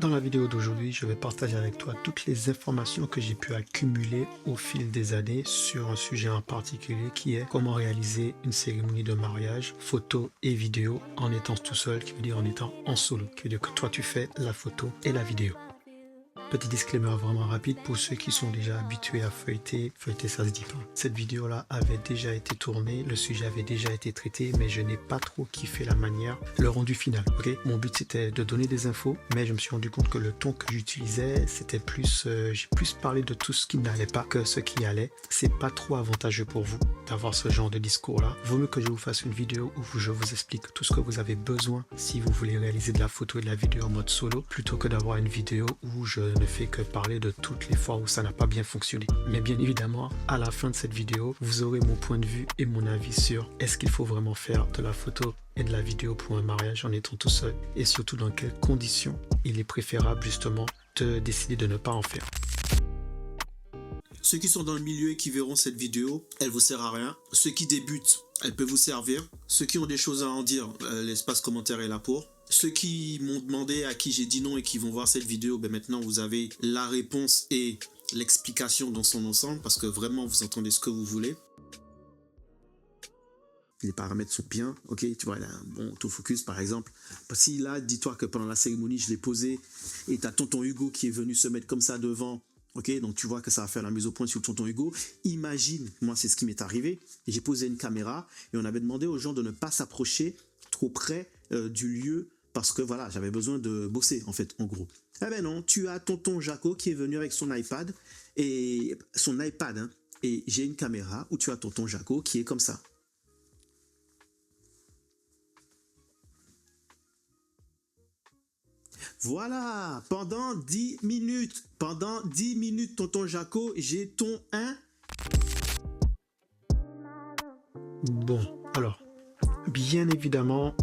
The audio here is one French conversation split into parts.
Dans la vidéo d'aujourd'hui, je vais partager avec toi toutes les informations que j'ai pu accumuler au fil des années sur un sujet en particulier qui est comment réaliser une cérémonie de mariage, photo et vidéo en étant tout seul, qui veut dire en étant en solo, qui veut dire que toi tu fais la photo et la vidéo. Petit disclaimer vraiment rapide pour ceux qui sont déjà habitués à feuilleter ça se dit pas. Cette vidéo là avait déjà été tournée, le sujet avait déjà été traité, mais je n'ai pas trop kiffé la manière, le rendu final. Ok, mon but c'était de donner des infos, mais je me suis rendu compte que le ton que j'utilisais c'était plus, j'ai plus parlé de tout ce qui n'allait pas que ce qui allait. C'est pas trop avantageux pour vous d'avoir ce genre de discours là. Vaut mieux que je vous fasse une vidéo où je vous explique tout ce que vous avez besoin si vous voulez réaliser de la photo et de la vidéo en mode solo, plutôt que d'avoir une vidéo où je ne fais que parler de toutes les fois où ça n'a pas bien fonctionné. Mais bien évidemment, à la fin de cette vidéo, vous aurez mon point de vue et mon avis sur est-ce qu'il faut vraiment faire de la photo et de la vidéo pour un mariage en étant tout seul, et surtout dans quelles conditions il est préférable justement de décider de ne pas en faire. Ceux qui sont dans le milieu et qui verront cette vidéo, elle vous sert à rien. Ceux qui débutent, elle peut vous servir. Ceux qui ont des choses à en dire, l'espace commentaire est là pour. Ceux qui m'ont demandé, à qui j'ai dit non et qui vont voir cette vidéo, ben maintenant vous avez la réponse et l'explication dans son ensemble, parce que vraiment vous entendez ce que vous voulez. Les paramètres sont bien, ok, tu vois, il a un bon autofocus par exemple. Si là, dis-toi que pendant la cérémonie, je l'ai posé et t'as tonton Hugo qui est venu se mettre comme ça devant. Ok, donc tu vois que ça va faire la mise au point sur tonton Hugo. Imagine, moi c'est ce qui m'est arrivé, j'ai posé une caméra et on avait demandé aux gens de ne pas s'approcher trop près du lieu parce que voilà, j'avais besoin de bosser en fait, en gros. Eh ben non, tu as tonton Jaco qui est venu avec son iPad, et j'ai une caméra où tu as tonton Jaco qui est comme ça. Voilà, pendant 10 minutes, tonton Jaco, j'ai ton 1. Bon, alors, bien évidemment,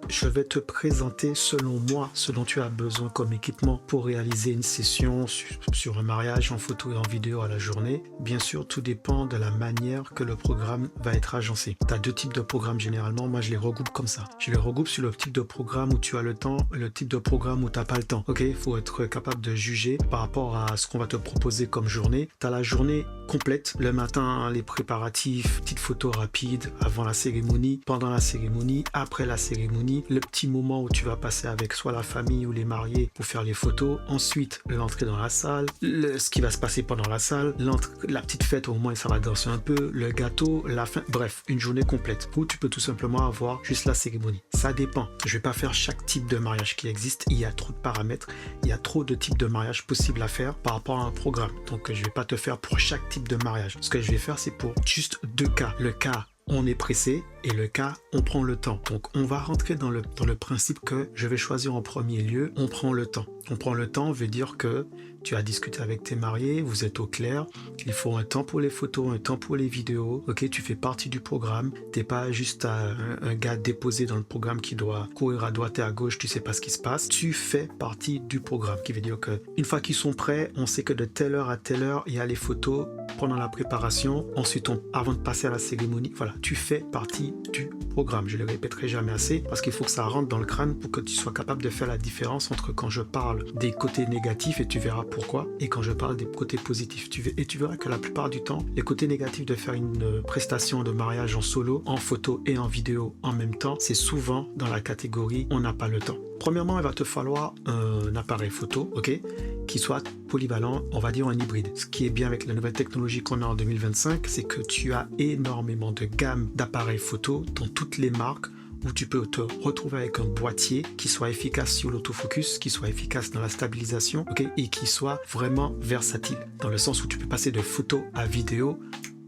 je vais te présenter selon moi ce dont tu as besoin comme équipement pour réaliser une session sur un mariage en photo et en vidéo à la journée. Bien sûr, tout dépend de la manière que le programme va être agencé. Tu as deux types de programmes généralement, moi je les regroupe comme ça. Je les regroupe sur le type de programme où tu as le temps et le type de programme où tu n'as pas le temps. Ok, il faut être capable de juger par rapport à ce qu'on va te proposer comme journée. Tu as la journée complète, le matin, les préparatifs, petites photos rapides avant la cérémonie, pendant la cérémonie, après la cérémonie, le petit moment où tu vas passer avec soit la famille ou les mariés pour faire les photos, ensuite l'entrée dans la salle, ce qui va se passer pendant la salle, la petite fête au moment où ça va danser un peu, le gâteau, la fin, bref, une journée complète où tu peux tout simplement avoir juste la cérémonie. Ça dépend, je vais pas faire chaque type de mariage qui existe, il y a trop de paramètres, il y a trop de types de mariage possibles à faire par rapport à un programme, donc je vais pas te faire pour chaque type de mariage. Ce que je vais faire, c'est pour juste deux cas, le cas on est pressé et le cas on prend le temps. Donc on va rentrer dans le principe que je vais choisir en premier lieu, on prend le temps. On prend le temps veut dire que tu as discuté avec tes mariés, vous êtes au clair, il faut un temps pour les photos, un temps pour les vidéos, ok, tu fais partie du programme, t'es pas juste un gars déposé dans le programme qui doit courir à droite et à gauche, tu sais pas ce qui se passe, tu fais partie du programme, qui veut dire que une fois qu'ils sont prêts, on sait que de telle heure à telle heure, il y a les photos pendant la préparation, ensuite avant de passer à la cérémonie, voilà, tu fais partie du programme. Je le répéterai jamais assez parce qu'il faut que ça rentre dans le crâne pour que tu sois capable de faire la différence entre quand je parle des côtés négatifs, et tu verras pourquoi, et quand je parle des côtés positifs. Et tu verras que la plupart du temps, les côtés négatifs de faire une prestation de mariage en solo, en photo et en vidéo en même temps, c'est souvent dans la catégorie on n'a pas le temps. Premièrement, il va te falloir un appareil photo, ok, qui soit polyvalent, on va dire un hybride. Ce qui est bien avec la nouvelle technologie qu'on a en 2025, c'est que tu as énormément de gammes d'appareils photo dans toutes les marques, où tu peux te retrouver avec un boîtier qui soit efficace sur l'autofocus, qui soit efficace dans la stabilisation, ok, et qui soit vraiment versatile, dans le sens où tu peux passer de photo à vidéo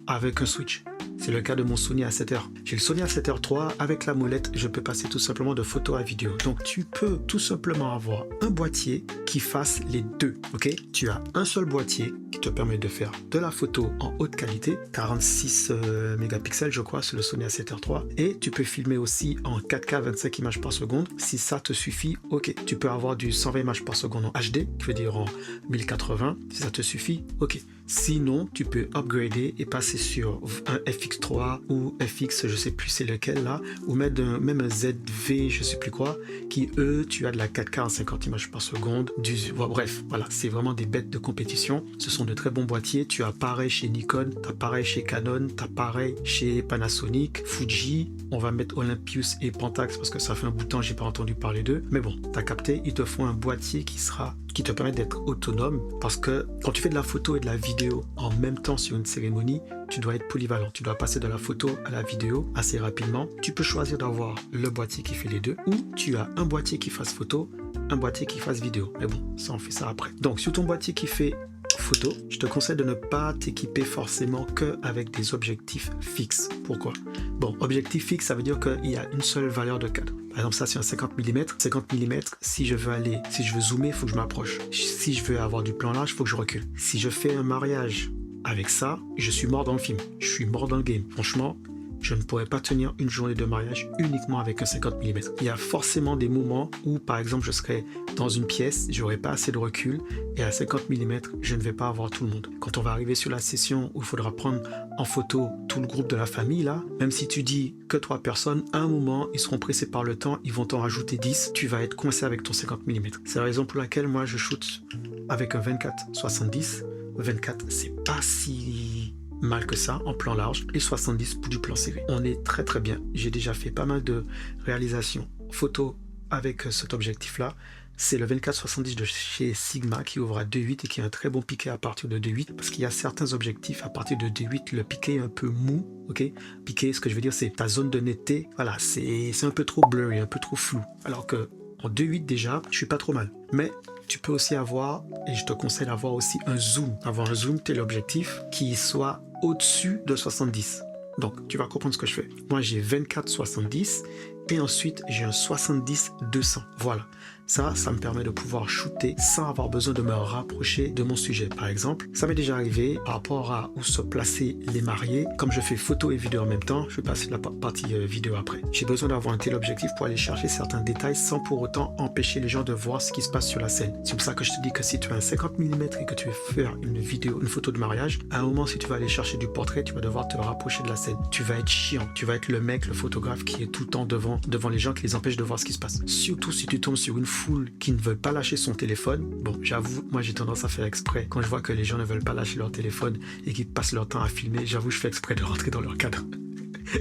avec un switch. C'est le cas de mon Sony A7R. J'ai le Sony A7R III, avec la molette, je peux passer tout simplement de photo à vidéo. Donc tu peux tout simplement avoir un boîtier qui fasse les deux, ok? Tu as un seul boîtier qui te permet de faire de la photo en haute qualité, 46 mégapixels je crois sur le Sony A7R III, et tu peux filmer aussi en 4K 25 images par seconde. Si ça te suffit, ok. Tu peux avoir du 120 images par seconde en HD, qui veut dire en 1080, si ça te suffit, ok. Sinon, tu peux upgrader et passer sur un FX FX3 ou FX, je sais plus c'est lequel là, ou même un ZV, je sais plus quoi, qui eux, tu as de la 4K à 50 images par seconde. Bref, voilà, c'est vraiment des bêtes de compétition. Ce sont de très bons boîtiers. Tu as pareil chez Nikon, tu as pareil chez Canon, tu as pareil chez Panasonic, Fuji. On va mettre Olympus et Pentax parce que ça fait un bout de temps, j'ai pas entendu parler d'eux. Mais bon, tu as capté, ils te font un boîtier qui te permet d'être autonome, parce que quand tu fais de la photo et de la vidéo en même temps sur une cérémonie, tu dois être polyvalent, tu dois passer de la photo à la vidéo assez rapidement. Tu peux choisir d'avoir le boîtier qui fait les deux, ou tu as un boîtier qui fasse photo, un boîtier qui fasse vidéo. Mais bon, ça on fait ça après. Donc sur ton boîtier qui fait photo, je te conseille de ne pas t'équiper forcément qu'avec des objectifs fixes. Pourquoi? Bon, objectif fixe, ça veut dire qu'il y a une seule valeur de cadre. Par exemple, ça c'est un 50 mm. 50 mm, si je veux zoomer, il faut que je m'approche. Si je veux avoir du plan large, il faut que je recule. Si je fais un mariage avec ça, je suis mort dans le film. Je suis mort dans le game. Franchement, je ne pourrais pas tenir une journée de mariage uniquement avec un 50 mm. Il y a forcément des moments où, par exemple, je serais dans une pièce, j'aurais pas assez de recul, et à 50 mm, je ne vais pas avoir tout le monde. Quand on va arriver sur la session où il faudra prendre en photo tout le groupe de la famille, là, même si tu dis que 3 personnes, à un moment, ils seront pressés par le temps, ils vont t'en rajouter 10, tu vas être coincé avec ton 50 mm. C'est la raison pour laquelle moi, je shoot avec un 24-70. 24, c'est pas si mal que ça en plan large, et 70 pour du plan serré. On est très très bien. J'ai déjà fait pas mal de réalisations photos avec cet objectif-là. C'est le 24-70 de chez Sigma qui ouvre à 2.8 et qui a un très bon piqué à partir de 2.8, parce qu'il y a certains objectifs à partir de 2.8, le piqué est un peu mou, ok? Piqué, ce que je veux dire, c'est ta zone de netteté, voilà, c'est un peu trop blurry, un peu trop flou. Alors que en 2.8 déjà, je suis pas trop mal. Mais tu peux aussi avoir, et je te conseille d'avoir aussi un zoom. Avoir un zoom, tel l'objectif, qui soit au-dessus de 70. Donc, tu vas comprendre ce que je fais. Moi, j'ai 24-70 et ensuite, j'ai un 70-200. Voilà. Ça me permet de pouvoir shooter sans avoir besoin de me rapprocher de mon sujet. Par exemple, ça m'est déjà arrivé par rapport à où se placer les mariés. Comme je fais photo et vidéo en même temps, je vais passer la partie vidéo après. J'ai besoin d'avoir un tel objectif pour aller chercher certains détails sans pour autant empêcher les gens de voir ce qui se passe sur la scène. C'est pour ça que je te dis que si tu as un 50 mm et que tu veux faire une photo de mariage, à un moment, si tu vas aller chercher du portrait, tu vas devoir te rapprocher de la scène. Tu vas être chiant. Tu vas être le mec, le photographe qui est tout le temps devant les gens, qui les empêche de voir ce qui se passe. Surtout si tu tombes sur une foule qui ne veut pas lâcher son téléphone. Bon, j'avoue, moi j'ai tendance à faire exprès. Quand je vois que les gens ne veulent pas lâcher leur téléphone et qu'ils passent leur temps à filmer, j'avoue, je fais exprès de rentrer dans leur cadre.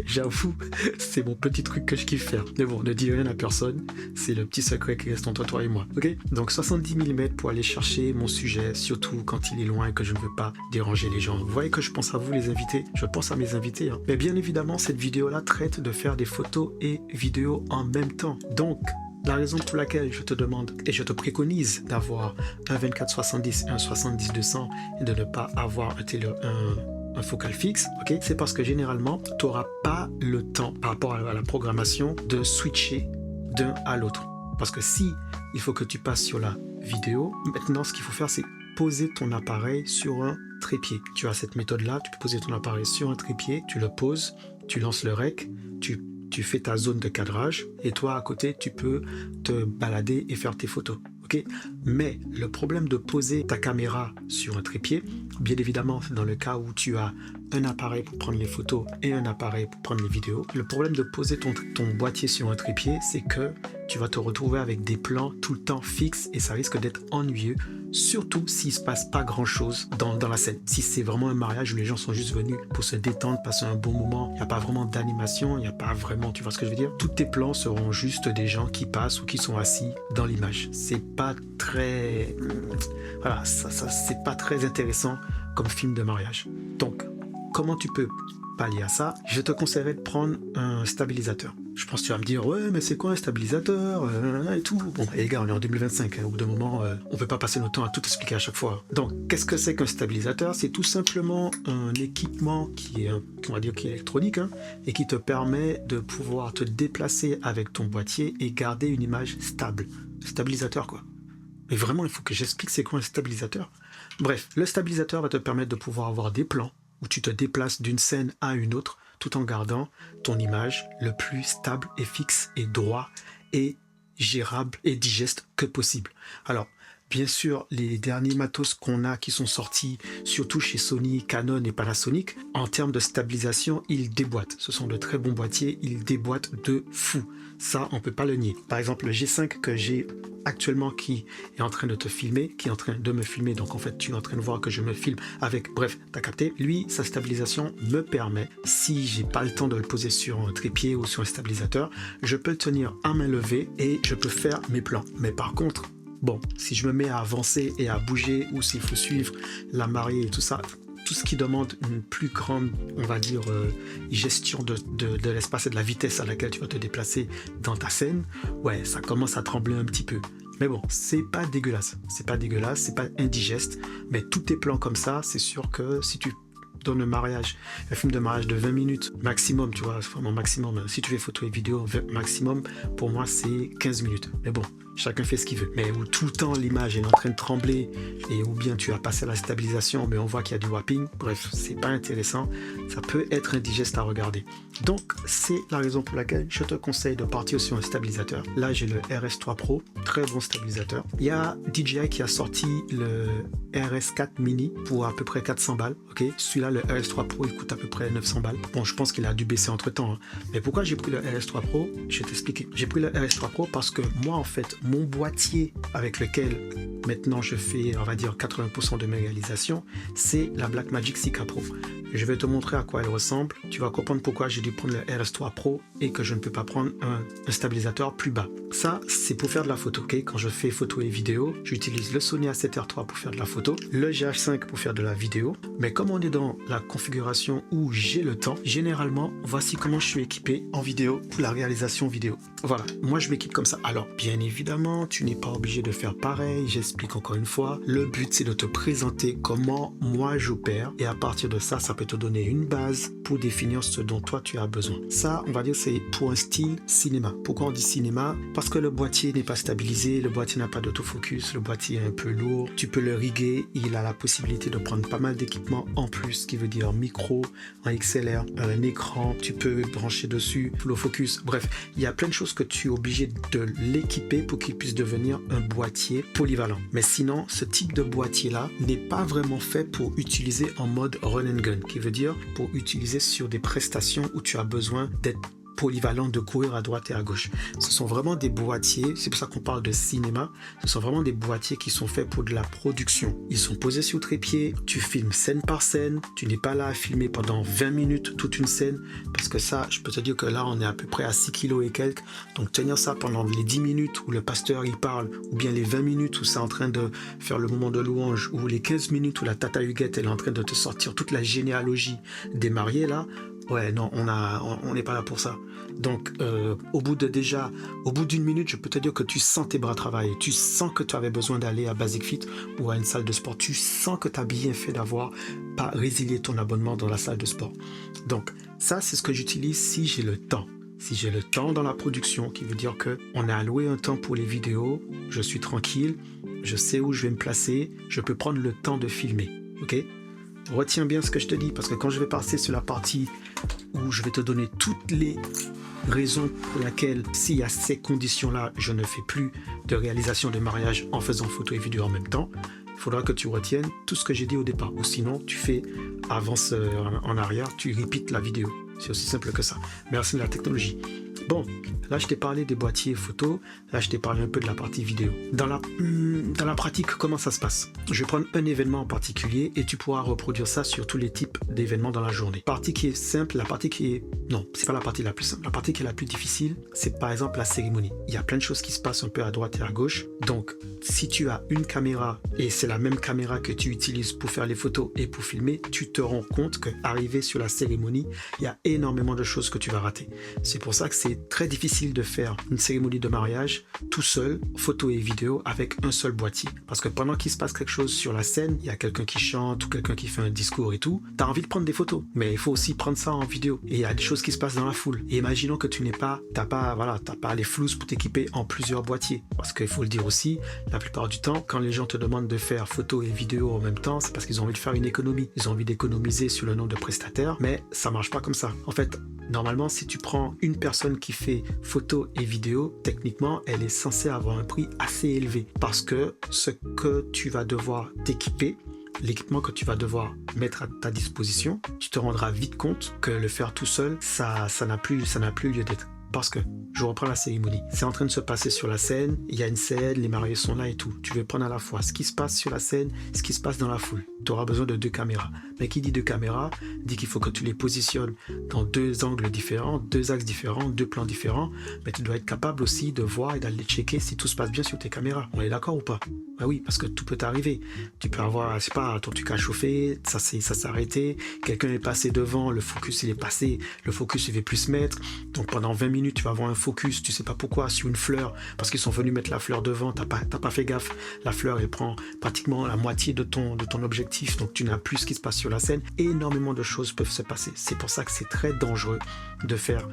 J'avoue, c'est mon petit truc que je kiffe faire. Mais bon, ne dis rien à personne, c'est le petit secret qui reste entre toi et moi. Ok? Donc 70 mm pour aller chercher mon sujet, surtout quand il est loin et que je ne veux pas déranger les gens. Vous voyez que je pense à vous les invités, je pense à mes invités. Mais bien évidemment, cette vidéo-là traite de faire des photos et vidéos en même temps. Donc, la raison pour laquelle je te demande et je te préconise d'avoir un 24-70 et un 70-200 et de ne pas avoir un focal fixe, ok, c'est parce que généralement, tu n'auras pas le temps par rapport à la programmation de switcher d'un à l'autre. Parce que si il faut que tu passes sur la vidéo, maintenant ce qu'il faut faire, c'est poser ton appareil sur un trépied. Tu as cette méthode-là, tu peux poser ton appareil sur un trépied, tu le poses, tu lances le rec, tu fais ta zone de cadrage et toi à côté tu peux te balader et faire tes photos. Okay. Mais le problème de poser ta caméra sur un trépied, bien évidemment c'est dans le cas où tu as un appareil pour prendre les photos et un appareil pour prendre les vidéos. Le problème de poser ton boîtier sur un trépied, c'est que tu vas te retrouver avec des plans tout le temps fixes et ça risque d'être ennuyeux, surtout s'il ne se passe pas grand chose dans la scène. Si c'est vraiment un mariage où les gens sont juste venus pour se détendre, passer un bon moment, il n'y a pas vraiment d'animation, il n'y a pas vraiment, tu vois ce que je veux dire? Tous tes plans seront juste des gens qui passent ou qui sont assis dans l'image. C'est pas très... Voilà, c'est pas très intéressant comme film de mariage. Donc, comment tu peux pallier à ça? Je te conseillerais de prendre un stabilisateur. Je pense que tu vas me dire, ouais, mais c'est quoi un stabilisateur et tout. Bon, les gars, on est en 2025. Au bout d'un moment, on peut pas passer notre temps à tout expliquer à chaque fois. Donc, qu'est-ce que c'est qu'un stabilisateur? C'est tout simplement un équipement qui est, on va dire, qui est électronique, hein, et qui te permet de pouvoir te déplacer avec ton boîtier et garder une image stable. Stabilisateur, quoi. Mais vraiment, il faut que j'explique c'est quoi un stabilisateur. Bref, le stabilisateur va te permettre de pouvoir avoir des plans où tu te déplaces d'une scène à une autre tout en gardant ton image le plus stable et fixe et droit et gérable et digeste que possible. Alors, Bien sûr, les derniers matos qu'on a qui sont sortis, surtout chez Sony, Canon et Panasonic, en termes de stabilisation, ils déboîtent. Ce sont de très bons boîtiers, ils déboîtent de fou. Ça, on peut pas le nier. Par exemple, le G5 que j'ai actuellement qui est en train de te filmer, qui est en train de me filmer, donc en fait, tu es en train de voir que je me filme avec, bref, t'as capté. Lui, sa stabilisation me permet, si j'ai pas le temps de le poser sur un trépied ou sur un stabilisateur, je peux le tenir à main levée et je peux faire mes plans. Mais par contre, bon, si je me mets à avancer et à bouger ou s'il faut suivre la marée et tout ça, tout ce qui demande une plus grande, on va dire, gestion de l'espace et de la vitesse à laquelle tu vas te déplacer dans ta scène, ouais, ça commence à trembler un petit peu. Mais bon, c'est pas dégueulasse, c'est pas indigeste, mais tous tes plans comme ça, c'est sûr que si tu donnes un film de mariage de 20 minutes maximum, tu vois, vraiment maximum, si tu fais photo et vidéo, maximum, pour moi, c'est 15 minutes. Mais bon, chacun fait ce qu'il veut. Mais où tout le temps l'image est en train de trembler et ou bien tu as passé à la stabilisation mais on voit qu'il y a du warping, bref, c'est pas intéressant, ça peut être indigeste à regarder. Donc c'est la raison pour laquelle je te conseille de partir sur un stabilisateur. Là j'ai le RS3 Pro, très bon stabilisateur. Il y a DJI qui a sorti le RS4 Mini pour à peu près 400 balles, ok. Celui-là, le RS3 Pro, il coûte à peu près 900 balles. Bon, je pense qu'il a dû baisser entre temps, hein. Mais pourquoi j'ai pris le RS3 Pro? Je vais t'expliquer. J'ai pris le RS3 Pro parce que moi, en fait, mon boîtier avec lequel maintenant je fais, on va dire, 80% de mes réalisations, c'est la Blackmagic 6K Pro. Je vais te montrer à quoi elle ressemble. Tu vas comprendre pourquoi j'ai dû prendre le RS3 Pro et que je ne peux pas prendre un stabilisateur plus bas. Ça, c'est pour faire de la photo, ok? Quand je fais photo et vidéo, j'utilise le Sony A7R3 pour faire de la photo, le GH5 pour faire de la vidéo. Mais comme on est dans la configuration où j'ai le temps, généralement, voici comment je suis équipé en vidéo pour la réalisation vidéo. Voilà, moi je m'équipe comme ça. Alors, bien évidemment, tu n'es pas obligé de faire pareil. J'explique encore une fois. Le but, c'est de te présenter comment moi j'opère. Et à partir de ça, ça peut te donner une base pour définir ce dont toi tu as besoin. Ça, on va dire, c'est pour un style cinéma. Pourquoi on dit cinéma? Parce que le boîtier n'est pas stabilisé, le boîtier n'a pas d'autofocus, le boîtier est un peu lourd. Tu peux le riguer, il a la possibilité de prendre pas mal d'équipements en plus, ce qui veut dire micro, un XLR, un écran, tu peux brancher dessus, full focus. Bref, il y a plein de choses que tu es obligé de l'équiper pour qu'il puisse devenir un boîtier polyvalent. Mais sinon, ce type de boîtier-là n'est pas vraiment fait pour utiliser en mode run and gun, qui veut dire pour utiliser sur des prestations où tu as besoin d'être polyvalent, de courir à droite et à gauche. Ce sont vraiment des boîtiers, c'est pour ça qu'on parle de cinéma, ce sont vraiment des boîtiers qui sont faits pour de la production. Ils sont posés sur trépied, tu filmes scène par scène, tu n'es pas là à filmer pendant 20 minutes toute une scène, parce que ça, je peux te dire que là, on est à peu près à 6 kilos et quelques, donc tenir ça pendant les 10 minutes où le pasteur il parle, ou bien les 20 minutes où c'est en train de faire le moment de louange, ou les 15 minutes où la tata Huguette elle est en train de te sortir toute la généalogie des mariés là, ouais, non, on n'est pas là pour ça. Donc, au bout d'une minute, je peux te dire que tu sens tes bras travailler. Tu sens que tu avais besoin d'aller à Basic Fit ou à une salle de sport. Tu sens que tu as bien fait d'avoir pas résilié ton abonnement dans la salle de sport. Donc, ça, c'est ce que j'utilise si j'ai le temps. Si j'ai le temps dans la production, qui veut dire qu'on a alloué un temps pour les vidéos, je suis tranquille, je sais où je vais me placer, je peux prendre le temps de filmer. Ok ? Retiens bien ce que je te dis, parce que quand je vais passer sur la partie où je vais te donner toutes les raisons pour lesquelles, s'il y a ces conditions-là, je ne fais plus de réalisation de mariage en faisant photo et vidéo en même temps, il faudra que tu retiennes tout ce que j'ai dit au départ. Ou sinon, tu fais avance en arrière, tu repeats la vidéo. C'est aussi simple que ça. Merci de la technologie. Bon, là je t'ai parlé des boîtiers photo, là je t'ai parlé un peu de la partie vidéo. Dans la pratique, comment ça se passe? Je vais prendre un événement en particulier et tu pourras reproduire ça sur tous les types d'événements dans la journée. Partie qui est simple, la partie qui est... Non, c'est pas la partie la plus simple. La partie qui est la plus difficile, c'est par exemple la cérémonie. Il y a plein de choses qui se passent un peu à droite et à gauche. Donc, si tu as une caméra et c'est la même caméra que tu utilises pour faire les photos et pour filmer, tu te rends compte qu'arrivé sur la cérémonie, il y a énormément de choses que tu vas rater. C'est pour ça que c'est très difficile de faire une cérémonie de mariage tout seul, photo et vidéo, avec un seul boîtier. Parce que pendant qu'il se passe quelque chose sur la scène, il y a quelqu'un qui chante ou quelqu'un qui fait un discours et tout, tu as envie de prendre des photos, mais il faut aussi prendre ça en vidéo. Et il y a des choses qui se passent dans la foule. Et imaginons que tu t'as pas les flous pour t'équiper en plusieurs boîtiers. Parce qu'il faut le dire aussi, la plupart du temps, quand les gens te demandent de faire photo et vidéo en même temps, c'est parce qu'ils ont envie de faire une économie. Ils ont envie d'économiser sur le nombre de prestataires, mais ça marche pas comme ça. En fait, normalement, si tu prends une personne qui qui fait photo et vidéo, techniquement, elle est censée avoir un prix assez élevé parce que ce que tu vas devoir t'équiper, l'équipement que tu vas devoir mettre à ta disposition, tu te rendras vite compte que le faire tout seul, ça n'a plus lieu d'être. Parce que, je reprends la cérémonie, c'est en train de se passer sur la scène, il y a une scène, les mariés sont là et tout. Tu veux prendre à la fois ce qui se passe sur la scène, ce qui se passe dans la foule. Tu auras besoin de 2 caméras. Mais qui dit 2 caméras, dit qu'il faut que tu les positionnes dans 2 angles différents, 2 axes différents, 2 plans différents. Mais tu dois être capable aussi de voir et d'aller checker si tout se passe bien sur tes caméras. On est d'accord ou pas? Bah oui, parce que tout peut t'arriver. Tu peux avoir, je sais pas, ton truc a chauffé, ça s'est arrêté, quelqu'un est passé devant, le focus il est passé, le focus il veut plus se mettre. Donc pendant 20 minutes, tu vas avoir un focus, tu sais pas pourquoi, sur une fleur, parce qu'ils sont venus mettre la fleur devant, t'as pas fait gaffe. La fleur, elle prend pratiquement la moitié de ton objectif, donc tu n'as plus ce qui se passe sur la scène. Énormément de choses peuvent se passer. C'est pour ça que c'est très dangereux de faire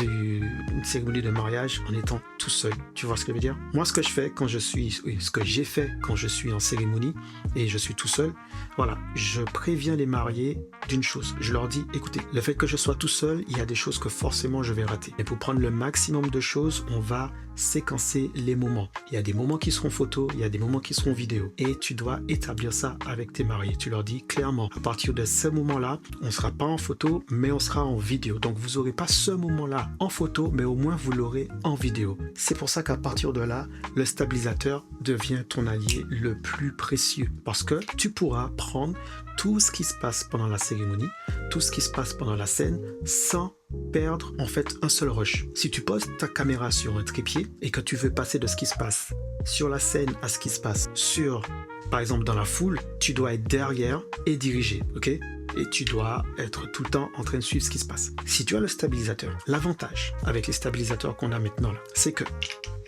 une cérémonie de mariage en étant tout seul. Tu vois ce que je veux dire? Moi, ce que j'ai fait quand je suis en cérémonie et je suis tout seul, voilà, je préviens les mariés d'une chose. Je leur dis, écoutez, le fait que je sois tout seul, il y a des choses que forcément je vais rater. Et pour prendre le maximum de choses, on va séquencer les moments. Il y a des moments qui seront photos, il y a des moments qui seront vidéos. Et tu dois établir ça avec tes mariés. Tu leur dis clairement, à partir de ce moment-là, on ne sera pas en photo, mais on sera en vidéo. Donc vous n'aurez pas ce moment-là en photo, mais au moins vous l'aurez en vidéo. C'est pour ça qu'à partir de là, le stabilisateur devient ton allié le plus précieux. Parce que tu pourras prendre tout ce qui se passe pendant la cérémonie, tout ce qui se passe pendant la scène, sans perdre en fait un seul rush. Si tu poses ta caméra sur un trépied et que tu veux passer de ce qui se passe sur la scène à ce qui se passe par exemple dans la foule, tu dois être derrière et diriger, ok? Et tu dois être tout le temps en train de suivre ce qui se passe. Si tu as le stabilisateur, l'avantage avec les stabilisateurs qu'on a maintenant là, c'est que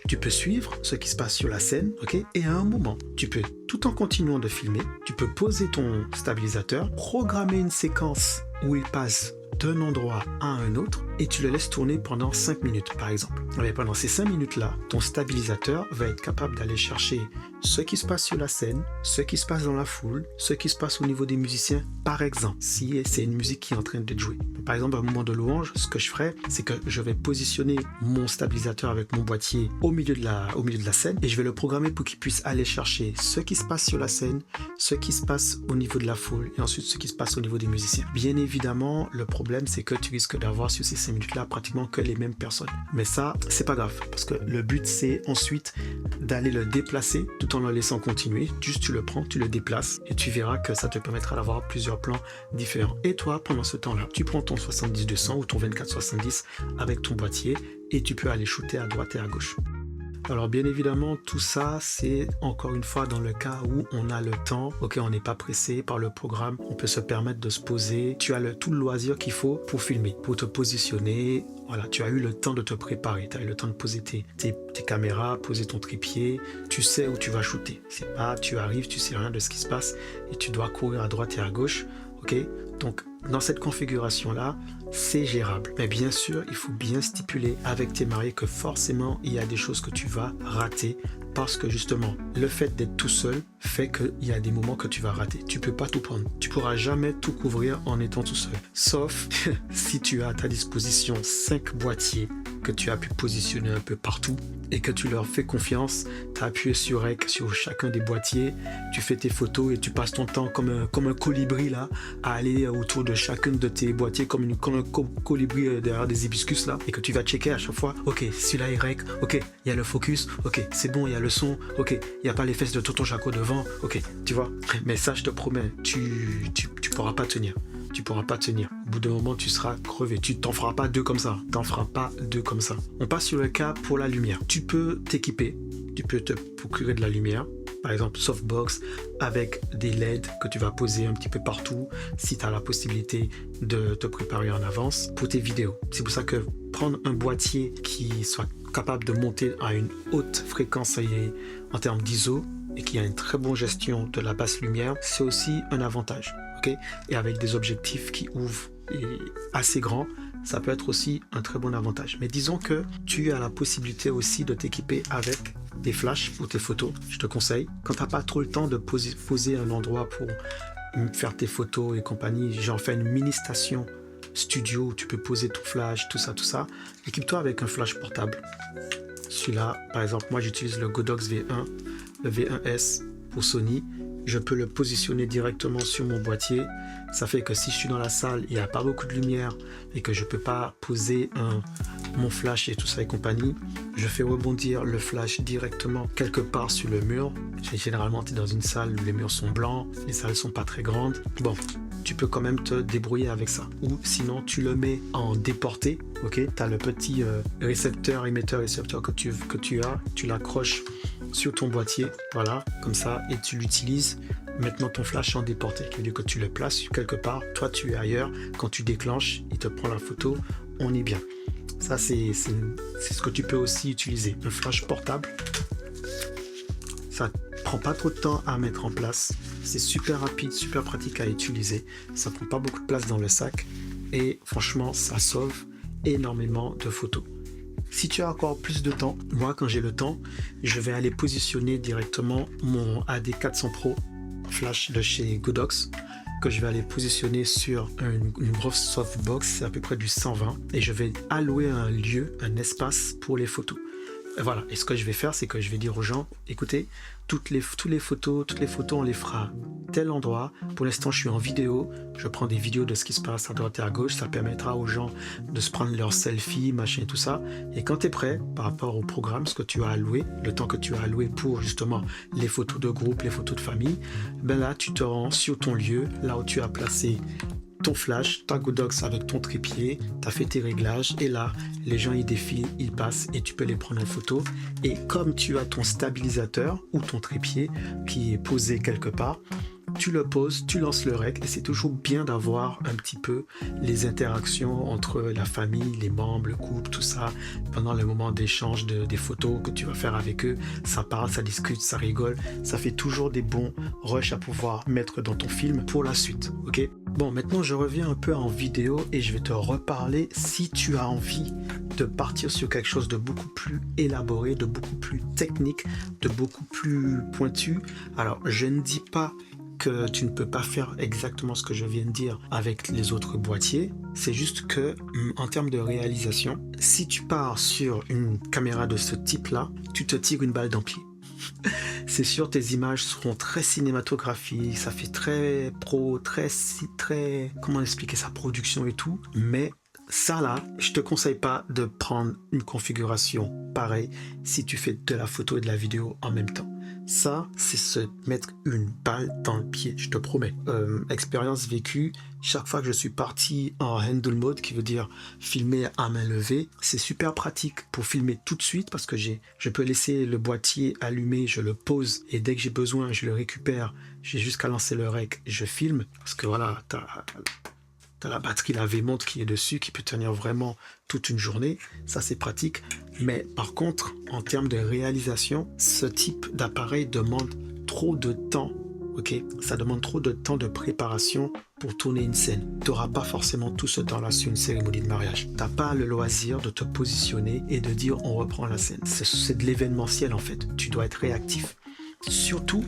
tu peux suivre ce qui se passe sur la scène, ok? Et à un moment, tu peux, tout en continuant de filmer, tu peux poser ton stabilisateur, programmer une séquence où il passe d'un endroit à un autre et tu le laisses tourner pendant 5 minutes par exemple. Et pendant ces 5 minutes-là, ton stabilisateur va être capable d'aller chercher ce qui se passe sur la scène, ce qui se passe dans la foule, ce qui se passe au niveau des musiciens, par exemple, si c'est une musique qui est en train d'être jouée. Par exemple, à un moment de louange, ce que je ferai, c'est que je vais positionner mon stabilisateur avec mon boîtier au milieu de la scène et je vais le programmer pour qu'il puisse aller chercher ce qui se passe sur la scène, ce qui se passe au niveau de la foule et ensuite ce qui se passe au niveau des musiciens. Bien évidemment, le problème, c'est que tu risques d'avoir sur ces 5 minutes-là pratiquement que les mêmes personnes. Mais ça, c'est pas grave parce que le but, c'est ensuite d'aller le déplacer tout en le laissant continuer. Juste, tu le prends, tu le déplaces et tu verras que ça te permettra d'avoir plusieurs plans différents. Et toi, pendant ce temps-là, tu prends ton 70-200 ou ton 24-70 avec ton boîtier et tu peux aller shooter à droite et à gauche. Alors bien évidemment, tout ça, c'est encore une fois dans le cas où on a le temps, ok, on n'est pas pressé par le programme, on peut se permettre de se poser, tu as tout le loisir qu'il faut pour filmer, pour te positionner, voilà, tu as eu le temps de te préparer, tu as eu le temps de poser tes caméras, poser ton trépied, tu sais où tu vas shooter, c'est pas, tu arrives, tu sais rien de ce qui se passe et tu dois courir à droite et à gauche, ok, donc dans cette configuration-là, c'est gérable. Mais bien sûr, il faut bien stipuler avec tes mariés que forcément, il y a des choses que tu vas rater parce que justement, le fait d'être tout seul fait qu'il y a des moments que tu vas rater. Tu peux pas tout prendre. Tu pourras jamais tout couvrir en étant tout seul. Sauf si tu as à ta disposition 5 boîtiers que tu as pu positionner un peu partout et que tu leur fais confiance, tu as appuyé sur REC sur chacun des boîtiers, tu fais tes photos et tu passes ton temps comme un colibri là, à aller autour de chacun de tes boîtiers comme un colibri derrière des hibiscus là, et que tu vas checker à chaque fois, ok, celui-là est REC, ok, il y a le focus, ok, c'est bon, il y a le son, ok, il n'y a pas les fesses de Tonton Chaco devant, ok, tu vois, mais ça je te promets, tu pourras pas tenir. Tu pourras pas tenir. Au bout d'un moment, tu seras crevé. Tu t'en feras pas 2 comme ça. T'en feras pas 2 comme ça. On passe sur le cas pour la lumière. Tu peux t'équiper. Tu peux te procurer de la lumière. Par exemple, softbox avec des LED que tu vas poser un petit peu partout si tu as la possibilité de te préparer en avance pour tes vidéos. C'est pour ça que prendre un boîtier qui soit capable de monter à une haute fréquence en termes d'ISO et qui a une très bonne gestion de la basse lumière, c'est aussi un avantage. Okay, et avec des objectifs qui ouvrent assez grands, ça peut être aussi un très bon avantage. Mais disons que tu as la possibilité aussi de t'équiper avec des flashs pour tes photos. Je te conseille, quand tu n'as pas trop le temps de poser un endroit pour faire tes photos et compagnie, j'en fais une mini station studio où tu peux poser ton flash, tout ça. Équipe-toi avec un flash portable. Celui-là, par exemple, moi j'utilise le Godox V1, le V1S pour Sony. Je peux le positionner directement sur mon boîtier. Ça fait que si je suis dans la salle, il n'y a pas beaucoup de lumière et que je ne peux pas poser mon flash et tout ça et compagnie, je fais rebondir le flash directement quelque part sur le mur. Généralement, tu es dans une salle où les murs sont blancs, les salles sont pas très grandes. Bon, tu peux quand même te débrouiller avec ça. Ou sinon, tu le mets en déporté. Ok, tu as le petit récepteur, émetteur, récepteur que tu as. Tu l'accroches sur ton boîtier, voilà, comme ça, et tu l'utilises. Maintenant, ton flash est en déporté, qui veut dire que tu le places quelque part. Toi, tu es ailleurs. Quand tu déclenches, il te prend la photo. On est bien. Ça, c'est ce que tu peux aussi utiliser. Un flash portable. Ça prend pas trop de temps à mettre en place. C'est super rapide, super pratique à utiliser. Ça prend pas beaucoup de place dans le sac. Et franchement, ça sauve énormément de photos. Si tu as encore plus de temps, moi, quand j'ai le temps, je vais aller positionner directement mon AD400 Pro flash de chez Godox, que je vais aller positionner sur une grosse softbox, c'est à peu près du 120, et je vais allouer un lieu, un espace pour les photos. Et voilà, et ce que je vais faire, c'est que je vais dire aux gens, écoutez, toutes les photos, on les fera à tel endroit. Pour l'instant, je suis en vidéo, je prends des vidéos de ce qui se passe à droite et à gauche, ça permettra aux gens de se prendre leurs selfies, machin et tout ça. Et quand tu es prêt, par rapport au programme, ce que tu as alloué, le temps que tu as alloué pour justement les photos de groupe, les photos de famille, ben là, tu te rends sur ton lieu, là où tu as placé ton flash, ta Godox avec ton trépied, tu as fait tes réglages et là, les gens ils défilent, ils passent et tu peux les prendre en photo. Et comme tu as ton stabilisateur ou ton trépied qui est posé quelque part, tu le poses, tu lances le rec et c'est toujours bien d'avoir un petit peu les interactions entre la famille, les membres, le couple, tout ça, pendant le moment d'échange des photos que tu vas faire avec eux. Ça parle, ça discute, ça rigole, ça fait toujours des bons rushs à pouvoir mettre dans ton film pour la suite, ok? Bon, maintenant je reviens un peu en vidéo et je vais te reparler si tu as envie de partir sur quelque chose de beaucoup plus élaboré, de beaucoup plus technique, de beaucoup plus pointu. Alors, je ne dis pas que tu ne peux pas faire exactement ce que je viens de dire avec les autres boîtiers. C'est juste que, en termes de réalisation, si tu pars sur une caméra de ce type-là, tu te tires une balle dans le pied. C'est sûr, tes images seront très cinématographiques, ça fait très pro, très comment expliquer sa production et tout, mais ça là, je te conseille pas de prendre une configuration pareille si tu fais de la photo et de la vidéo en même temps. Ça, c'est se mettre une balle dans le pied, je te promets. Expérience vécue, chaque fois que je suis parti en handle mode, qui veut dire filmer à main levée, c'est super pratique pour filmer tout de suite parce que je peux laisser le boîtier allumé, je le pose et dès que j'ai besoin, je le récupère. J'ai juste qu'à lancer le rec, je filme parce que voilà, t'as la batterie, la V-montre qui est dessus, qui peut tenir vraiment toute une journée. Ça, c'est pratique. Mais par contre, en termes de réalisation, ce type d'appareil demande trop de temps. Ok, ça demande trop de temps de préparation pour tourner une scène. Tu n'auras pas forcément tout ce temps-là sur une cérémonie de mariage. Tu n'as pas le loisir de te positionner et de dire on reprend la scène. C'est de l'événementiel en fait. Tu dois être réactif. Surtout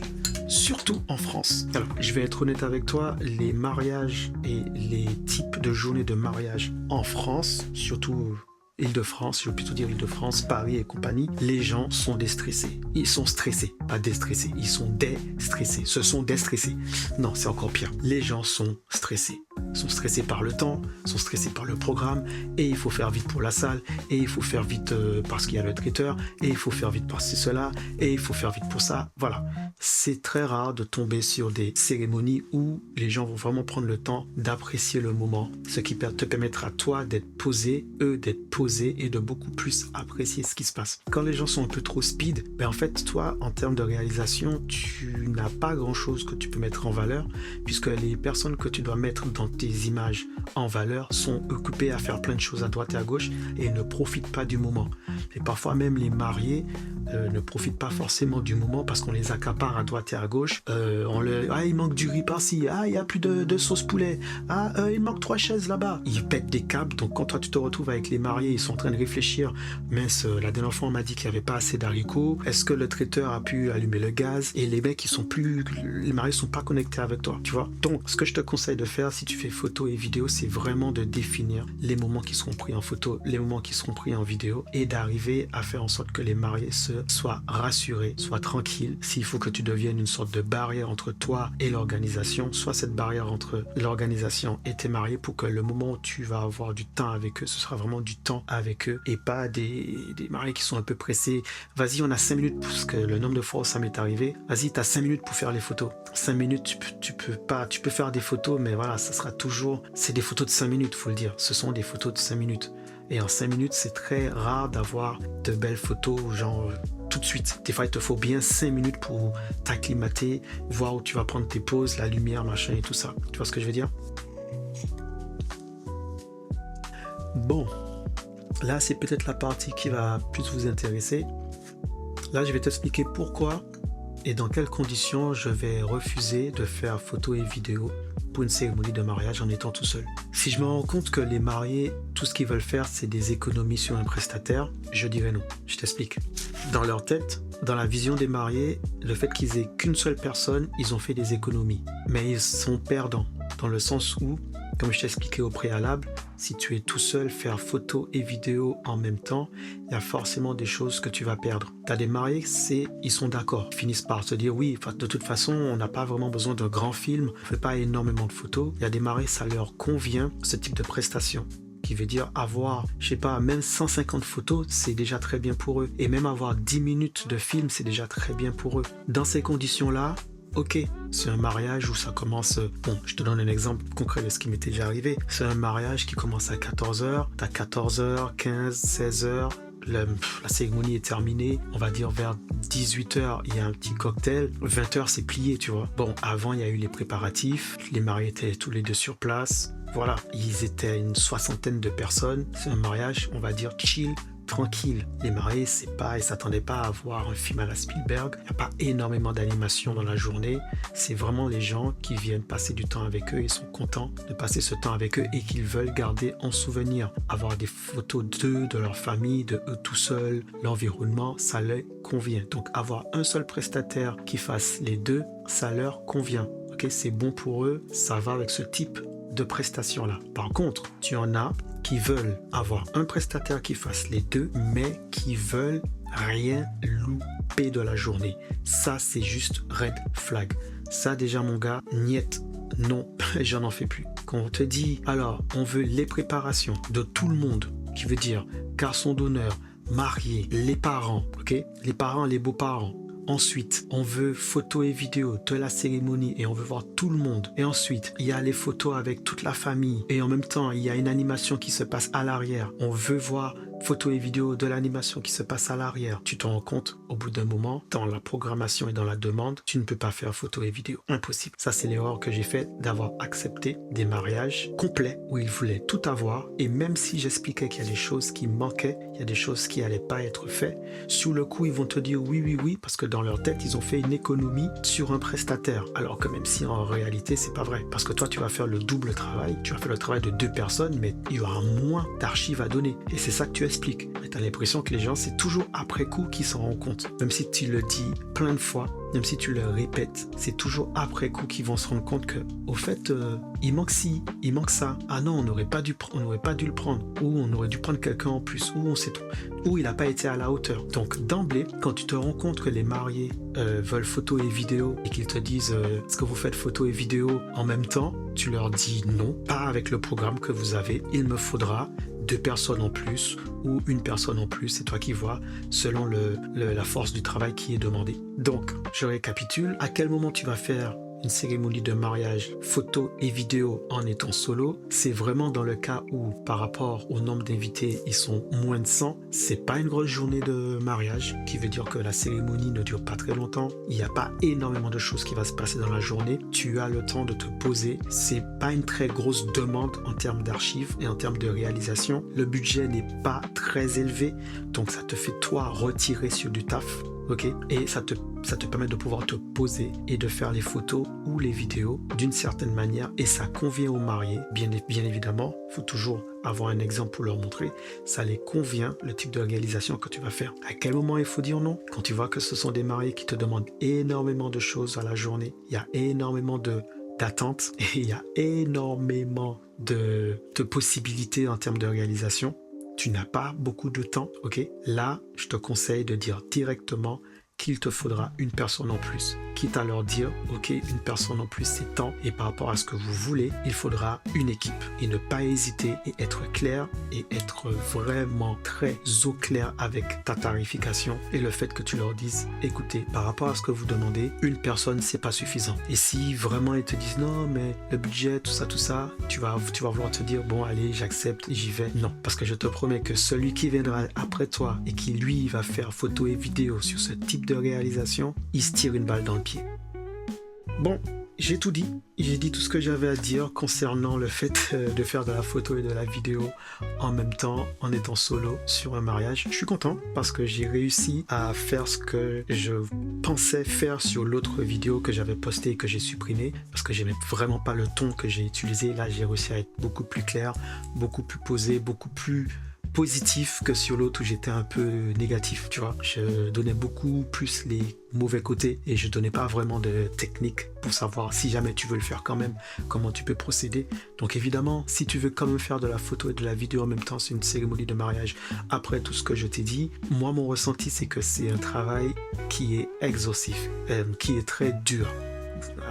en France. Alors, je vais être honnête avec toi, les mariages et les types de journées de mariage en France, surtout Île-de-France, je veux plutôt dire Île-de-France, Paris et compagnie, les gens sont déstressés. Ils sont stressés, pas déstressés, ils sont déstressés. Ce sont déstressés. Non, c'est encore pire. Les gens sont stressés. Ils sont stressés par le temps, sont stressés par le programme, et il faut faire vite pour la salle, et il faut faire vite parce qu'il y a le traiteur, et il faut faire vite parce que c'est cela, et il faut faire vite pour ça. Voilà. C'est très rare de tomber sur des cérémonies où les gens vont vraiment prendre le temps d'apprécier le moment, ce qui te permettra toi d'être posé, eux d'être posés et de beaucoup plus apprécier ce qui se passe. Quand les gens sont un peu trop speed, ben en fait toi en termes de réalisation, tu n'as pas grand chose que tu peux mettre en valeur puisque les personnes que tu dois mettre dans tes images en valeur sont occupées à faire plein de choses à droite et à gauche et ne profitent pas du moment. Et parfois même les mariés ne profitent pas forcément du moment parce qu'on les accapare à droite et à gauche. Il manque du riz par-ci, il n'y a plus de sauce poulet, il manque 3 chaises là-bas. Ils pètent des câbles, donc quand toi tu te retrouves avec les mariés, ils sont en train de réfléchir, mince, la dernière fois on m'a dit qu'il n'y avait pas assez d'haricots, est-ce que le traiteur a pu allumer le gaz? Et les mecs, les mariés sont pas connectés avec toi, tu vois. Donc ce que je te conseille de faire si tu fais photo et vidéo, c'est vraiment de définir les moments qui seront pris en photo, les moments qui seront pris en vidéo, et d'arriver à faire en sorte que les mariés soient rassurés, soient tranquilles. S'il faut que tu deviennes une sorte de barrière entre toi et l'organisation, soit cette barrière entre l'organisation et tes mariés, pour que le moment où tu vas avoir du temps avec eux, ce sera vraiment du temps avec eux, et pas des mariés qui sont un peu pressés. Vas-y, on a 5 minutes, parce que le nombre de fois où ça m'est arrivé, vas-y, tu as 5 minutes pour faire les photos. 5 minutes, tu peux faire des photos, mais voilà, ça sera toujours, c'est des photos de 5 minutes, faut le dire. Ce sont des photos de 5 minutes. Et en 5 minutes, c'est très rare d'avoir de belles photos, genre tout de suite. Des fois, il te faut bien 5 minutes pour t'acclimater, voir où tu vas prendre tes pauses, la lumière, machin et tout ça. Tu vois ce que je veux dire? Bon, là, c'est peut-être la partie qui va plus vous intéresser. Là, je vais t'expliquer pourquoi et dans quelles conditions je vais refuser de faire photo et vidéo pour une cérémonie de mariage en étant tout seul. Si je me rends compte que les mariés, tout ce qu'ils veulent faire, c'est des économies sur un prestataire, je dirais non. Je t'explique. Dans leur tête, dans la vision des mariés, le fait qu'ils aient qu'une seule personne, ils ont fait des économies. Mais ils sont perdants, dans le sens où, comme je t'ai expliqué au préalable, si tu es tout seul, faire photo et vidéo en même temps, il y a forcément des choses que tu vas perdre. Tu as des mariés, ils sont d'accord, ils finissent par se dire oui, de toute façon, on n'a pas vraiment besoin d'un grand film, on ne fait pas énormément de photos. Il y a des mariés, ça leur convient, ce type de prestation. Qui veut dire avoir, je sais pas, même 150 photos, c'est déjà très bien pour eux. Et même avoir 10 minutes de film, c'est déjà très bien pour eux. Dans ces conditions-là, ok, c'est un mariage où ça commence... Bon, je te donne un exemple concret de ce qui m'était déjà arrivé. C'est un mariage qui commence à 14h, t'as 14h, 15, 16h, la cérémonie est terminée, on va dire vers 18h, il y a un petit cocktail, 20h c'est plié, tu vois. Bon, avant il y a eu les préparatifs, les mariés étaient tous les deux sur place, voilà, ils étaient une 60aine de personnes, c'est un mariage, on va dire chill, tranquille. Les mariés, ils s'attendaient pas à voir un film à la Spielberg. Il n'y a pas énormément d'animation dans la journée. C'est vraiment les gens qui viennent passer du temps avec eux et sont contents de passer ce temps avec eux et qu'ils veulent garder en souvenir. Avoir des photos d'eux, de leur famille, de eux tout seuls, l'environnement, ça leur convient. Donc avoir un seul prestataire qui fasse les deux, ça leur convient. Ok, c'est bon pour eux, ça va avec ce type de prestation-là. Par contre, tu en as qui veulent avoir un prestataire qui fasse les deux, mais qui veulent rien louper de la journée. Ça, c'est juste red flag. Ça, déjà, mon gars, niet, non, j'en en fais plus. Quand on te dit, alors, on veut les préparations de tout le monde, qui veut dire garçon d'honneur, marié, les parents, ok, les parents, les beaux-parents. Ensuite, on veut photos et vidéos de la cérémonie et on veut voir tout le monde. Et ensuite, il y a les photos avec toute la famille. Et en même temps, il y a une animation qui se passe à l'arrière. On veut voir photos et vidéos de l'animation qui se passe à l'arrière. Tu te rends compte, au bout d'un moment, dans la programmation et dans la demande, tu ne peux pas faire photos et vidéos. Impossible. Ça, c'est l'erreur que j'ai faite d'avoir accepté des mariages complets où ils voulaient tout avoir. Et même si j'expliquais qu'il y a des choses qui manquaient, il y a des choses qui n'allaient pas être faites, sur le coup, ils vont te dire oui, oui, oui, parce que dans leur tête, ils ont fait une économie sur un prestataire. Alors que même si en réalité, c'est pas vrai. Parce que toi, tu vas faire le double travail. Tu vas faire le travail de 2 personnes, mais il y aura moins d'archives à donner. Et c'est ça que tu expliques. Mais tu as l'impression que les gens, c'est toujours après coup qu'ils s'en rendent compte. Même si tu le dis plein de fois, même si tu le répètes, c'est toujours après coup qu'ils vont se rendre compte que, au fait, il manque ci, il manque ça. Ah non, on n'aurait pas dû le prendre. Ou on aurait dû prendre quelqu'un en plus. Ou on sait tout. Ou il n'a pas été à la hauteur. Donc d'emblée, quand tu te rends compte que les mariés veulent photos et vidéos et qu'ils te disent est-ce que vous faites photos et vidéos en même temps, tu leur dis non, pas avec le programme que vous avez. Il me faudra 2 personnes en plus ou 1 personne en plus, c'est toi qui vois, selon la force du travail qui est demandée. Donc, je récapitule, à quel moment tu vas faire une cérémonie de mariage, photo et vidéo en étant solo, c'est vraiment dans le cas où, par rapport au nombre d'invités, ils sont moins de 100. C'est pas une grosse journée de mariage, qui veut dire que la cérémonie ne dure pas très longtemps. Il n'y a pas énormément de choses qui vont se passer dans la journée. Tu as le temps de te poser. C'est pas une très grosse demande en termes d'archives et en termes de réalisation. Le budget n'est pas très élevé, donc ça te fait toi retirer sur du taf. Ok, et ça te permet de pouvoir te poser et de faire les photos ou les vidéos d'une certaine manière, et ça convient aux mariés, bien évidemment. Il faut toujours avoir un exemple pour leur montrer. Ça les convient, le type de réalisation que tu vas faire. À quel moment il faut dire non? Quand tu vois que ce sont des mariés qui te demandent énormément de choses à la journée, il y a énormément d'attentes et il y a énormément de possibilités en termes de réalisation. Tu n'as pas beaucoup de temps, ok? Là, je te conseille de dire directement qu'il te faudra une personne en plus. Quitte à leur dire, ok, une personne en plus c'est tant, et par rapport à ce que vous voulez, il faudra une équipe. Et ne pas hésiter et être clair et être vraiment très au clair avec ta tarification et le fait que tu leur dises, écoutez, par rapport à ce que vous demandez, une personne c'est pas suffisant. Et si vraiment ils te disent non, mais le budget, tout ça, tu vas vouloir te dire, bon allez, j'accepte, j'y vais. Non, parce que je te promets que celui qui viendra après toi et qui lui va faire photo et vidéo sur ce type de réalisation, il se tire une balle dans le pied. Bon, j'ai tout dit. J'ai dit tout ce que j'avais à dire concernant le fait de faire de la photo et de la vidéo en même temps, en étant solo sur un mariage. Je suis content parce que j'ai réussi à faire ce que je pensais faire sur l'autre vidéo que j'avais postée et que j'ai supprimée parce que j'aimais vraiment pas le ton que j'ai utilisé. Là, j'ai réussi à être beaucoup plus clair, beaucoup plus posé, beaucoup plus positif que sur l'autre où j'étais un peu négatif, tu vois. Je donnais beaucoup plus les mauvais côtés et je donnais pas vraiment de technique pour savoir si jamais tu veux le faire quand même, comment tu peux procéder. Donc évidemment, si tu veux quand même faire de la photo et de la vidéo en même temps, c'est une cérémonie de mariage. Après tout ce que je t'ai dit, moi mon ressenti c'est que c'est un travail qui est exhaustif, qui est très dur.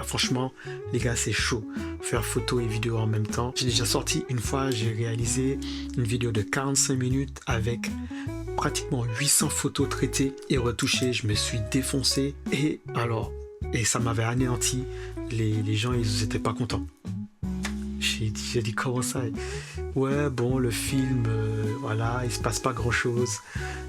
Franchement, les gars, c'est chaud. Faire photo et vidéo en même temps. J'ai déjà sorti une fois, j'ai réalisé une vidéo de 45 minutes avec pratiquement 800 photos traitées et retouchées. Je me suis défoncé et ça m'avait anéanti. Les gens, ils n'étaient pas contents. J'ai dit comment ça? Ouais, bon, le film, voilà, il se passe pas grand chose.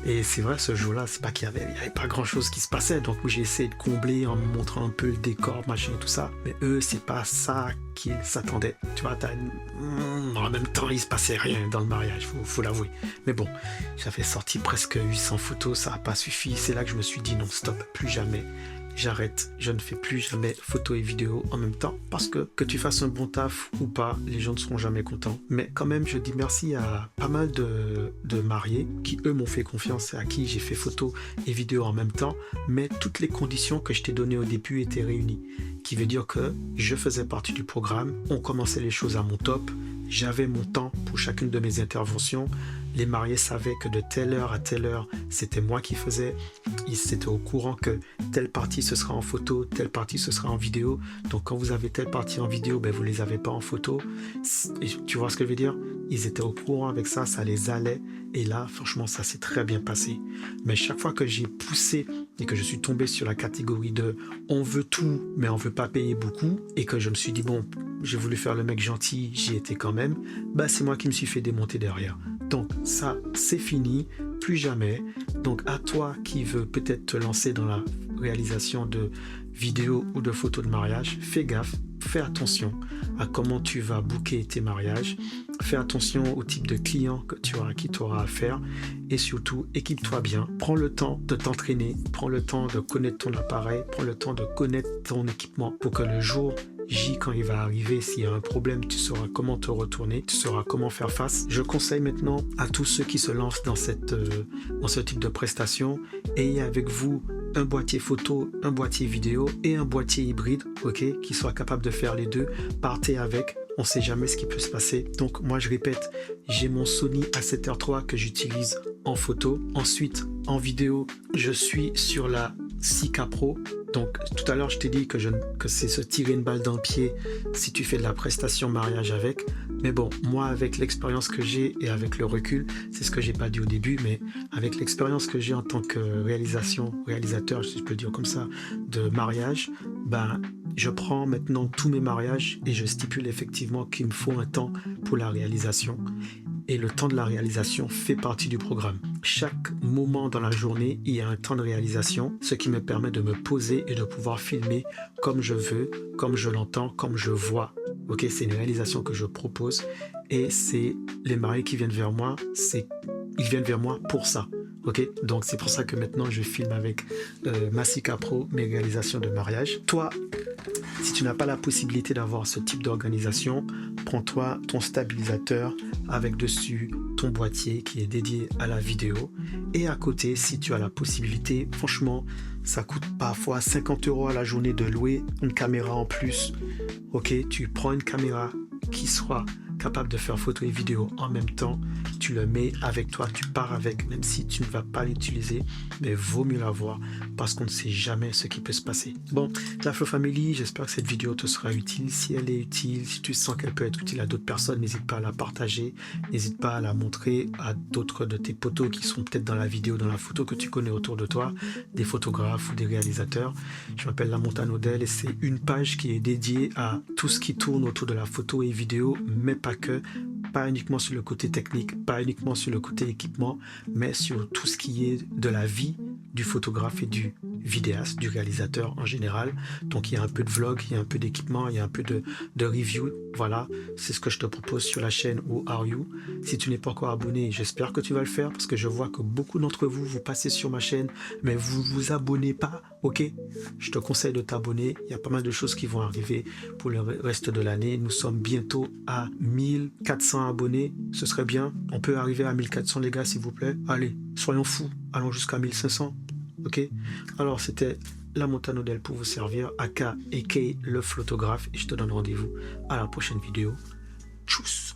Et c'est vrai, ce jour-là, c'est pas qu'il y avait pas grand chose qui se passait. Donc j'ai essayé de combler en me montrant un peu le décor, machin et tout ça. Mais eux, c'est pas ça qu'ils s'attendaient. Tu vois, en même temps, il se passait rien dans le mariage, faut l'avouer. Mais bon, j'avais sorti presque 800 photos, ça a pas suffi. C'est là que je me suis dit non, stop, plus jamais. J'arrête, je ne fais plus jamais photo et vidéo en même temps parce que tu fasses un bon taf ou pas, les gens ne seront jamais contents. Mais quand même, je dis merci à pas mal de mariés qui, eux, m'ont fait confiance et à qui j'ai fait photo et vidéo en même temps. Mais toutes les conditions que je t'ai données au début étaient réunies. Qui veut dire que je faisais partie du programme, on commençait les choses à mon top, j'avais mon temps pour chacune de mes interventions. Les mariés savaient que de telle heure à telle heure, c'était moi qui faisais. Ils étaient au courant que telle partie ce sera en photo, telle partie ce sera en vidéo. Donc quand vous avez telle partie en vidéo, ben vous les avez pas en photo. Et tu vois ce que je veux dire? Ils étaient au courant avec ça, ça les allait. Et là, franchement, ça s'est très bien passé. Mais chaque fois que j'ai poussé et que je suis tombé sur la catégorie de on veut tout, mais on veut pas payer beaucoup, et que je me suis dit bon, j'ai voulu faire le mec gentil, j'y étais quand même, bah c'est moi qui me suis fait démonter derrière. Donc ça, c'est fini, plus jamais. Donc à toi qui veux peut-être te lancer dans la réalisation de vidéos ou de photos de mariage, fais gaffe, fais attention à comment tu vas booker tes mariages, fais attention au type de client à qui tu auras affaire et surtout équipe-toi bien, prends le temps de t'entraîner, prends le temps de connaître ton appareil, prends le temps de connaître ton équipement pour que le jour J, quand il va arriver, s'il y a un problème, tu sauras comment te retourner, tu sauras comment faire face. Je conseille maintenant à tous ceux qui se lancent dans ce type de prestation, ayez avec vous un boîtier photo, un boîtier vidéo et un boîtier hybride, ok, qui soit capable de faire les deux. Partez avec, on ne sait jamais ce qui peut se passer. Donc moi je répète, j'ai mon Sony A7R III que j'utilise en photo. Ensuite, en vidéo, je suis sur la 6K Pro. Donc tout à l'heure je t'ai dit que c'est se tirer une balle dans le pied si tu fais de la prestation mariage avec. Mais bon, moi avec l'expérience que j'ai et avec le recul, c'est ce que j'ai pas dit au début, mais avec l'expérience que j'ai en tant que réalisateur, si je peux le dire comme ça, de mariage, ben je prends maintenant tous mes mariages et je stipule effectivement qu'il me faut un temps pour la réalisation. Et le temps de la réalisation fait partie du programme. Chaque moment dans la journée, il y a un temps de réalisation, ce qui me permet de me poser et de pouvoir filmer comme je veux, comme je l'entends, comme je vois. Ok, c'est une réalisation que je propose et c'est les mariés qui viennent vers moi, ils viennent vers moi pour ça. Ok, donc c'est pour ça que maintenant je filme avec Massica Pro mes réalisations de mariage. Toi, si tu n'as pas la possibilité d'avoir ce type d'organisation, prends-toi ton stabilisateur avec dessus ton boîtier qui est dédié à la vidéo. Et à côté, si tu as la possibilité, franchement, ça coûte parfois 50 € à la journée de louer une caméra en plus. Ok, tu prends une caméra qui soit capable de faire photo et vidéo en même temps, tu le mets avec toi, tu pars avec, même si tu ne vas pas l'utiliser, mais vaut mieux l'avoir parce qu'on ne sait jamais ce qui peut se passer. Bon, la Flow Family, j'espère que cette vidéo te sera utile. Si elle est utile, si tu sens qu'elle peut être utile à d'autres personnes, n'hésite pas à la partager, n'hésite pas à la montrer à d'autres de tes potos qui sont peut-être dans la vidéo, dans la photo que tu connais autour de toi, des photographes ou des réalisateurs. Je m'appelle Lamontane Odel et c'est une page qui est dédiée à tout ce qui tourne autour de la photo et vidéo, mais pas uniquement sur le côté technique, pas uniquement sur le côté équipement, mais sur tout ce qui est de la vie du photographe et du vidéaste, du réalisateur en général. Donc il y a un peu de vlog, il y a un peu d'équipement, il y a un peu de review. Voilà, c'est ce que je te propose sur la chaîne Who Are You. Si tu n'es pas encore abonné, j'espère que tu vas le faire parce que je vois que beaucoup d'entre vous, vous passez sur ma chaîne, mais vous vous abonnez pas. Ok, je te conseille de t'abonner. Il y a pas mal de choses qui vont arriver pour le reste de l'année. Nous sommes bientôt à 1400 abonnés. Ce serait bien. On peut arriver à 1400 les gars, s'il vous plaît. Allez, soyons fous. Allons jusqu'à 1500. Ok. Alors c'était Lamontane Odel pour vous servir, aka le photographe. Et je te donne rendez-vous à la prochaine vidéo. Tchuss.